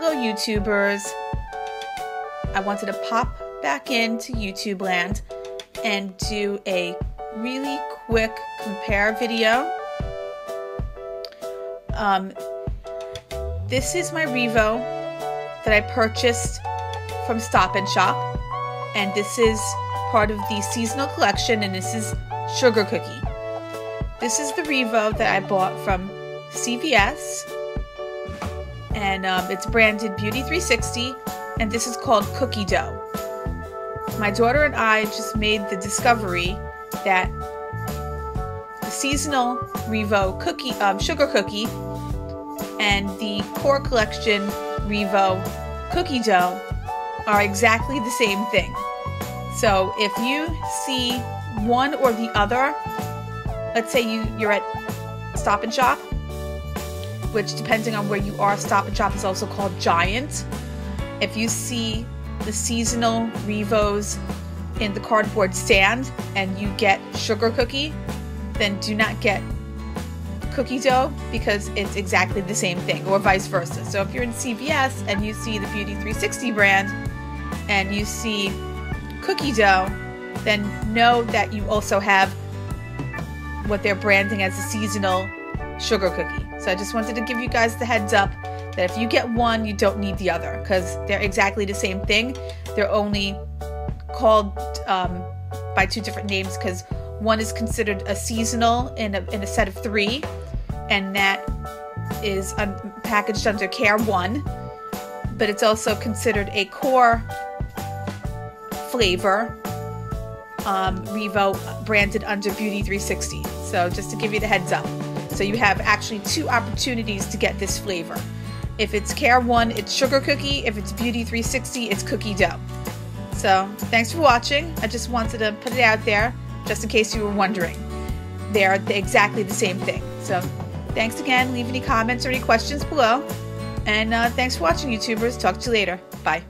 Hello YouTubers. I wanted to pop back into YouTube land and do a really quick compare video. This is my Revo that I purchased from Stop & Shop, and this is part of the seasonal collection, and this is Sugar Cookie. This is the Revo that I bought from CVS, and it's branded Beauty 360, and this is called Cookie Dough. My daughter and I just made the discovery that the seasonal Revo Sugar Cookie and the core collection Revo Cookie Dough are exactly the same thing. So if you see one or the other, let's say you're at Stop & Shop, which depending on where you are, Stop & Shop is also called Giant. If you see the seasonal Revos in the cardboard stand and you get Sugar Cookie, then do not get Cookie Dough because it's exactly the same thing, or vice versa. So if you're in CVS and you see the Beauty 360 brand and you see Cookie Dough, then know that you also have what they're branding as a seasonal Sugar Cookie. So I just wanted to give you guys the heads up that if you get one, you don't need the other because they're exactly the same thing. They're only called by two different names because one is considered a seasonal in a set of 3, and that is packaged under Care 1, but it's also considered a core flavor Revo branded under Beauty 360. So just to give you the heads up. So you have actually 2 opportunities to get this flavor. If it's Care 1, it's Sugar Cookie. If it's Beauty 360, it's Cookie Dough. So thanks for watching. I just wanted to put it out there just in case you were wondering. They're exactly the same thing. So thanks again. Leave any comments or any questions below. And thanks for watching, YouTubers. Talk to you later. Bye.